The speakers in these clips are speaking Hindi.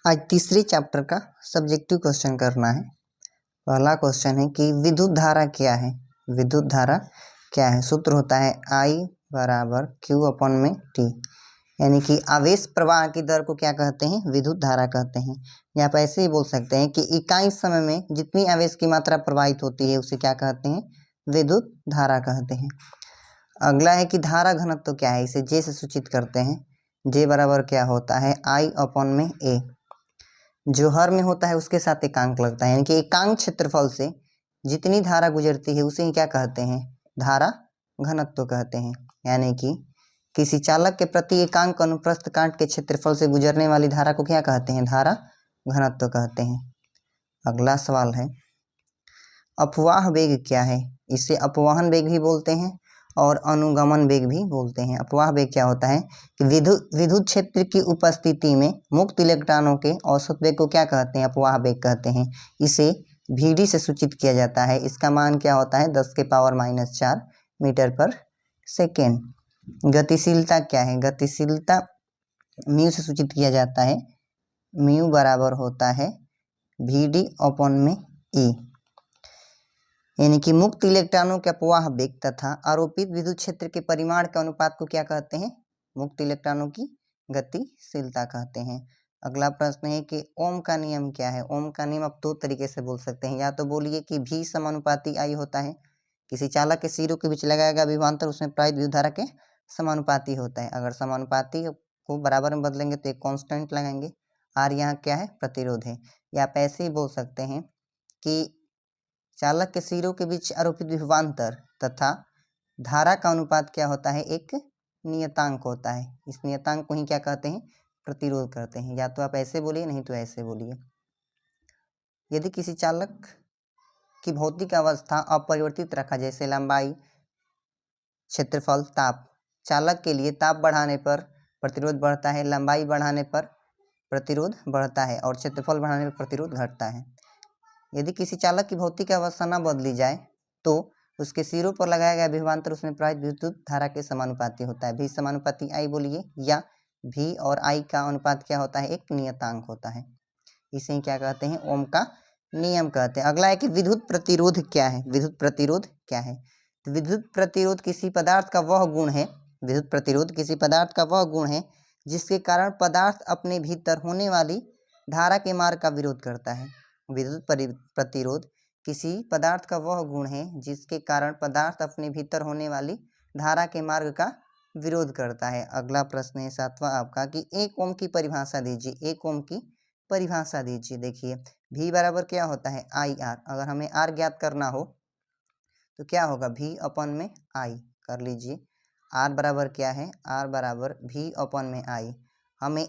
आज तीसरे चैप्टर का सब्जेक्टिव क्वेश्चन करना है। पहला क्वेश्चन है कि विद्युत धारा क्या है। विद्युत धारा क्या है? सूत्र होता है I बराबर Q अपॉन में T, यानी कि आवेश प्रवाह की दर को क्या कहते हैं? विद्युत धारा कहते हैं। या आप ऐसे ही बोल सकते हैं कि इकाई समय में जितनी आवेश की मात्रा प्रवाहित होती है उसे क्या कहते हैं? विद्युत धारा कहते हैं। अगला है कि धारा घनत्व क्या है, इसे J से सूचित करते हैं। J बराबर क्या होता है? I अपॉन में A। जो हर में होता है उसके साथ एकांक लगता है, यानी कि एकांक क्षेत्रफल से जितनी धारा गुजरती है उसे ही क्या कहते हैं? धारा घनत्व कहते हैं। यानी कि किसी चालक के प्रति एकांक अनुप्रस्थ काट के क्षेत्रफल से गुजरने वाली धारा को क्या कहते हैं? धारा घनत्व कहते हैं। अगला सवाल है अपवाह वेग क्या है। इसे अपवहन वेग भी बोलते हैं और अनुगमन वेग भी बोलते हैं। अपवाह वेग क्या होता है कि विद्युत क्षेत्र की उपस्थिति में मुक्त इलेक्ट्रॉनों के औसत वेग को क्या कहते हैं? अपवाह वेग कहते हैं। इसे VD से सूचित किया जाता है। इसका मान क्या होता है? 10⁻⁴ मीटर पर सेकेंड। गतिशीलता क्या है? गतिशीलता म्यू से सूचित किया जाता है। म्यू बराबर होता है VD अपॉन में E, यानी कि मुक्त इलेक्ट्रॉनों के अपवाह वेग तथा आरोपित विद्युत क्षेत्र के परिमाण के अनुपात को क्या कहते हैं? मुक्त इलेक्ट्रॉनों की गतिशीलता कहते हैं। अगला प्रश्न है कि ओम का नियम क्या है। ओम का नियम आप दो तरीके से बोल सकते हैं। या तो बोलिए कि V समानुपाती I होता है। किसी चालक के सिरों के बीच लगाया गया विभवांतर उसमें प्रवाहित विद्युत धारा के समानुपाती होता है। अगर समानुपाती को बराबर में बदलेंगे तो एक कांस्टेंट लगाएंगे। R यहाँ क्या है? प्रतिरोध है। या आप ऐसे ही बोल सकते हैं कि चालक के सिरों के बीच आरोपित विभवांतर तथा धारा का अनुपात क्या होता है? एक नियतांक होता है। इस नियतांक को ही क्या कहते हैं? प्रतिरोध कहते हैं। या तो आप ऐसे बोलिए, नहीं तो ऐसे बोलिए। यदि किसी चालक की भौतिक अवस्था अपरिवर्तित रखा, जैसे लंबाई, क्षेत्रफल, ताप, चालक के लिए ताप बढ़ाने पर प्रतिरोध बढ़ता है, लंबाई बढ़ाने पर प्रतिरोध बढ़ता है और क्षेत्रफल बढ़ाने पर प्रतिरोध घटता है। यदि किसी चालक की भौतिक अवस्था न बदली जाए तो उसके सिरों पर लगाया गया विभवांतर उसमें प्रवाहित विद्युत धारा के समानुपाती होता है। V समानुपाती I बोलिए, या V और I का अनुपात क्या होता है? एक नियतांक होता है। इसे क्या कहते हैं? ओम का नियम कहते हैं। अगला है कि विद्युत प्रतिरोध क्या है। विद्युत प्रतिरोध क्या है? तो विद्युत प्रतिरोध किसी पदार्थ का वह गुण है। विद्युत प्रतिरोध किसी पदार्थ का वह गुण है जिसके कारण पदार्थ अपने भीतर होने वाली धारा के मार्ग का विरोध करता है। विद्युत प्रतिरोध किसी पदार्थ का वह गुण है जिसके कारण पदार्थ अपने भीतर होने वाली धारा के मार्ग का विरोध करता है। अगला प्रश्न है सातवां आपका कि 1 ओम की परिभाषा दीजिए। 1 ओम की परिभाषा दीजिए। देखिए V बराबर क्या होता है? IR। अगर हमें R ज्ञात करना हो तो क्या होगा? V अपॉन में I कर लीजिए। R बराबर क्या है? R बराबर V अपॉन में I। हमें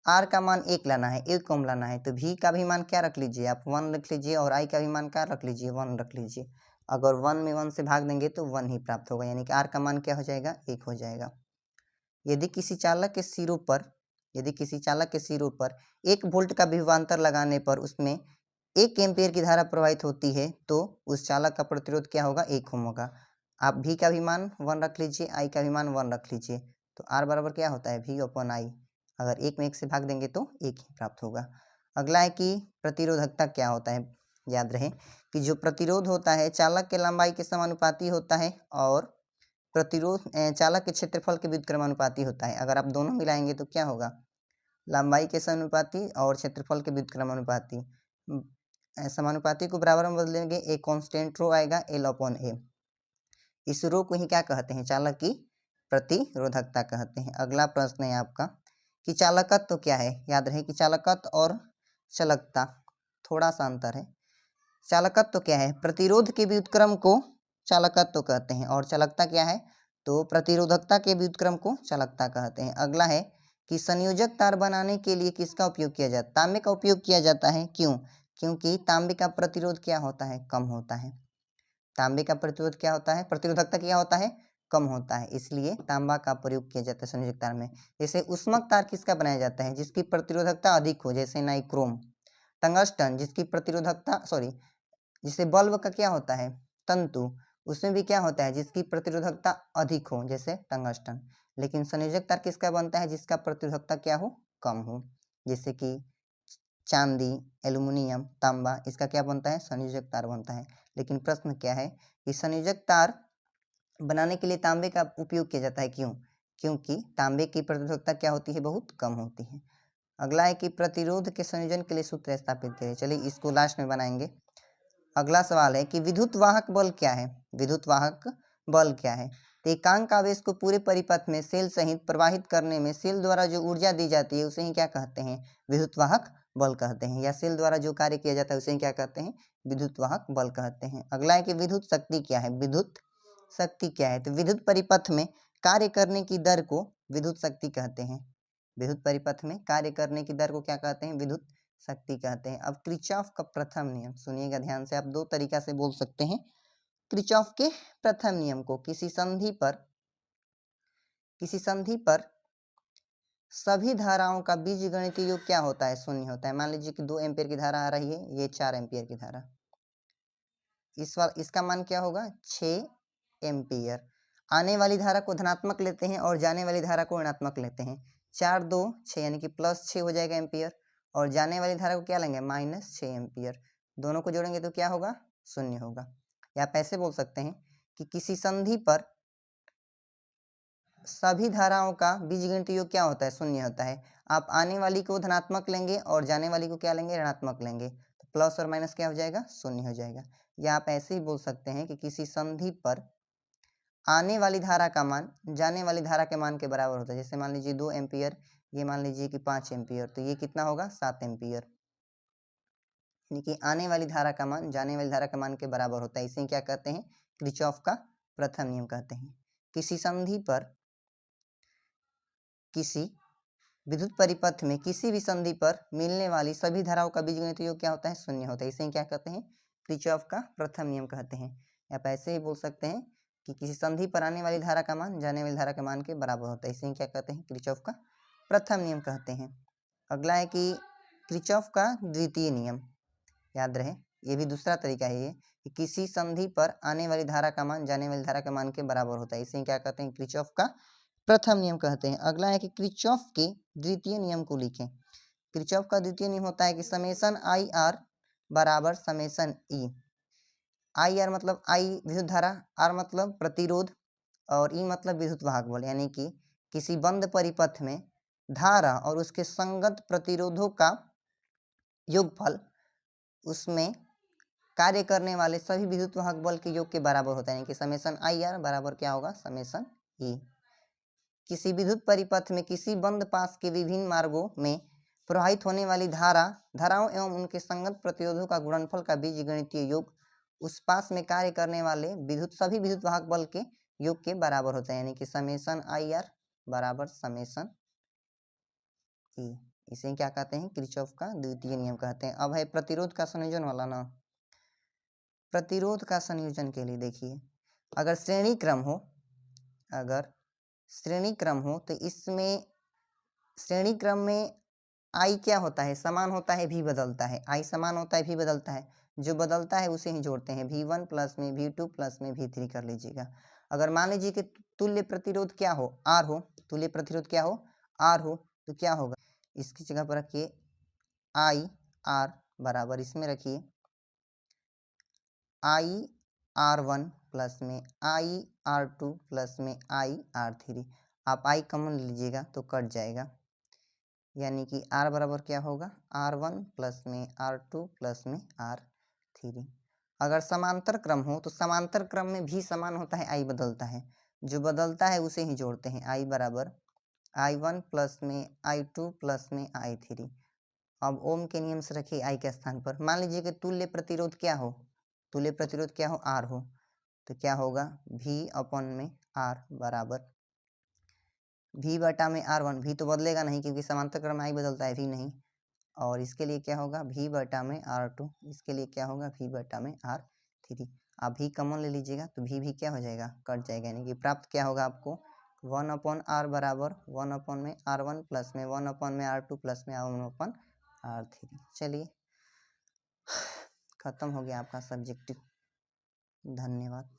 R का मान 1 लाना है, 1 ओम लाना है, तो V का भी मान क्या रख लीजिए? आप 1 रख लीजिए और I का भी मान क्या रख लीजिए? 1 रख लीजिए। अगर 1 में 1 से भाग देंगे तो 1 ही प्राप्त होगा, यानी कि R का मान क्या हो जाएगा? 1 हो जाएगा। यदि किसी चालक के सिरों पर 1 वोल्ट का विभवांतर लगाने पर उसमें 1 एम्पियर की धारा प्रवाहित होती है तो उस चालक का प्रतिरोध क्या होगा? 1 ओम होगा। आप V का भी मान 1 रख लीजिए, I का भी मान 1 रख लीजिए, तो R बराबर क्या होता है? V upon I। अगर 1 में 1 से भाग देंगे तो 1 ही प्राप्त होगा। अगला है कि प्रतिरोधकता क्या होता है। याद रहे कि जो प्रतिरोध होता है चालक के लंबाई के समानुपाती होता है और प्रतिरोध चालक के क्षेत्रफल के व्युत्क्रमानुपाती होता है। अगर आप दोनों मिलाएंगे तो क्या होगा? लंबाई के समानुपाती और क्षेत्रफल के व्युत्क्रमानुपाती। समानुपाती को बराबर में बदलेंगे, एक कांस्टेंट रो आएगा L अपॉन A। इस रो को ही क्या कहते हैं? चालक की प्रतिरोधकता कहते हैं। अगला प्रश्न है आपका कि चालकत्व क्या है। याद रहे कि चालकत्व और चालकता थोड़ा सा अंतर है। चालकत्व क्या है? प्रतिरोध के व्युत्क्रम को चालकत्व कहते हैं और चालकता क्या है? तो प्रतिरोधकता के व्युत्क्रम को चालकता कहते हैं। अगला है कि संयोजक तार बनाने के लिए किसका उपयोग किया जाता है? तांबे का उपयोग किया जाता है। क्यों? क्योंकि तांबे का प्रतिरोध क्या होता है? कम होता है। तांबे का प्रतिरोध क्या होता है? प्रतिरोधकता क्या होता है? कम होता है, इसलिए तांबा का प्रयोग किया जाता है संयोजक तार में। जैसे उष्मक तार किसका बनाया जाता है? जिसकी प्रतिरोधकता अधिक हो, जैसे नाइक्रोम। टंगस्टन जिसकी प्रतिरोधकता जिसे बल्ब का क्या होता है? तंतु, उसमें भी क्या होता है? जिसकी प्रतिरोधकता अधिक हो, जैसे टंगस्टन। लेकिन संयोजक तार किसका बनता है? जिसका प्रतिरोधकता क्या हो? कम हो, जैसे कि चांदी, एल्युमिनियम, तांबा, इसका क्या बनता है, संयोजक तार बनता है। लेकिन प्रश्न क्या है कि संयोजक तार बनाने के लिए तांबे का उपयोग किया जाता है, क्यों? क्योंकि तांबे की प्रतिरोधकता क्या होती है, बहुत कम होती है। अगला है कि प्रतिरोध के संयोजन के लिए सूत्र स्थापित करें। चलिए इसको लास्ट में बनाएंगे। अगला सवाल है कि विद्युत वाहक बल क्या है, विद्युत वाहक बल क्या है? तो एकांक आवेश को पूरे परिपथ में सेल सहित प्रवाहित करने में सेल द्वारा जो ऊर्जा दी जाती है उसे ही क्या कहते हैं, विद्युत वाहक बल कहते हैं। या सेल द्वारा जो कार्य किया जाता है उसे ही क्या कहते हैं, विद्युत वाहक बल कहते हैं। अगला है कि विद्युत शक्ति क्या है, विद्युत शक्ति क्या है? तो विद्युत परिपथ में कार्य करने की दर को विद्युत शक्ति कहते हैं। विद्युत परिपथ में कार्य करने की दर को क्या कहते हैं, विद्युत शक्ति कहते हैं। अब किरचॉफ का प्रथम नियम सुनिएगा ध्यान से, आप दो तरीका से बोल सकते हैं। किरचॉफ के प्रथम नियम को किसी संधि पर सभी धाराओं का बीजगणितीय योग क्या होता है, शून्य होता है। मान लीजिए कि 2 एम्पियर की धारा आ रही है, ये 4 एम्पियर की धारा, इसका मान क्या होगा, 6 एम्पियर। आने वाली धारा को धनात्मक लेते हैं और जाने वाली धारा को ऋणात्मक लेते हैं। 4 2 6 यानी कि +6 हो जाएगा एम्पियर, और जाने वाली धारा को क्या लेंगे, -6 एम्पियर। दोनों को जोड़ेंगे तो क्या होगा, शून्य होगा। या आप ऐसे बोल सकते हैं कि किसी संधि पर सभी धाराओं का बीजगणितीय योग क्या होता है, शून्य होता है। आप आने वाली को धनात्मक लेंगे और जाने वाली को क्या लेंगे, ऋणात्मक लेंगे, तो प्लस और माइनस क्या हो जाएगा, शून्य हो जाएगा। या आप ऐसे ही बोल सकते हैं कि किसी संधि पर आने वाली धारा का मान जाने वाली धारा के मान के बराबर होता है। जैसे मान लीजिए 2 एम्पियर, ये मान लीजिए कि 5 एम्पियर, तो ये कितना होगा, 7 एम्पियर। यानी कि आने वाली धारा का मान जाने वाली धारा के मान के बराबर होता है। इसे क्या कहते हैं, किरचॉफ का प्रथम नियम कहते हैं। किसी संधि पर किसी विद्युत परिपथ में किसी भी संधि पर मिलने वाली सभी धाराओं का बीजगणितीय योग क्या होता है, शून्य होता है। इसे क्या कहते हैं, किरचॉफ का प्रथम नियम कहते हैं। आप ऐसे ही बोल सकते हैं कि किसी संधि पर आने वाली धारा का मान जाने वाली धारा के मान के बराबर होता है। इसे क्या कहते हैं, किरचॉफ का प्रथम नियम कहते हैं। अगला है कि किरचॉफ का द्वितीय नियम, याद रहे ये भी दूसरा तरीका है ये, कि किसी संधि पर आने वाली धारा का मान जाने वाली धारा के मान के बराबर होता है। इसे क्या कहते हैं, किरचॉफ का प्रथम नियम कहते हैं। अगला है कि किरचॉफ के द्वितीय नियम को लिखें। किरचॉफ का द्वितीय नियम होता है कि समेसन आई आर बराबर समेसन ई। आई आर मतलब आई विद्युत धारा, आर मतलब प्रतिरोध, और ई मतलब विद्युत वाहक बल। यानी कि किसी बंद परिपथ में धारा और उसके संगत प्रतिरोधों का योगफल उसमें कार्य करने वाले सभी विद्युत वाहक बल के योग के बराबर होता है। यानी कि समेसन आई आर बराबर क्या होगा, समेसन ई। किसी विद्युत परिपथ में किसी बंद पास के विभिन्न मार्गों में प्रवाहित होने वाली धाराओं एवं उनके संगत प्रतिरोधों का गुणनफल का बीजगणितीय योग उस पास में कार्य करने वाले सभी विद्युत वाहक बल के योग के बराबर होता है। यानी कि समेसन आई आर बराबर समेसन ई। इसे क्या कहते हैं, किरचॉफ का द्वितीय नियम कहते हैं। अब है प्रतिरोध का संयोजन वाला ना। प्रतिरोध का संयोजन के लिए देखिए, अगर श्रेणी क्रम हो तो इसमें श्रेणी क्रम में आई क्या होता है, समान होता है, भी बदलता है। आई समान होता है, भी बदलता है, जो बदलता है उसे ही जोड़ते हैं। V1 प्लस में V2 प्लस में V3 कर लीजिएगा। अगर मान लीजिए कि तुल्य प्रतिरोध क्या हो, R हो, तुल्य प्रतिरोध क्या हो, R हो, तो क्या होगा, इसकी जगह पर रखिए आई आर बराबर, इसमें रखिए आई R1 प्लस में आई R2 प्लस में आई R3। आप आई कॉमन लीजिएगा तो कट जाएगा। यानी कि R बराबर क्या होगा, R1 प्लस में R2 प्लस में R3। अगर समांतर क्रम हो तो समांतर क्रम में भी समान होता है, आई बदलता है, जो बदलता है उसे ही जोड़ते हैं। आई बराबर I1 प्लस में I2 प्लस में I3। अब ओम के नियम से रखिए आई के स्थान पर। मान लीजिए कि तुल्य प्रतिरोध क्या हो, तुल्य प्रतिरोध क्या हो, R हो, तो क्या होगा, V अपन में R बराबर V बटा में R1। V तो बदलेगा नहीं क्योंकि समांतर क्रम में आई बदलता है, V नहीं। और इसके लिए क्या होगा, V बटा में R2। इसके लिए क्या होगा, V बटा में R3। आप V कॉमन ले लीजिएगा तो V भी क्या हो जाएगा, कट जाएगा। यानी कि प्राप्त क्या होगा आपको, 1/R बराबर 1 में R1 प्लस में 1 में R2 प्लस में 1 R3। चलिए खत्म हो गया आपका सब्जेक्टिव। धन्यवाद।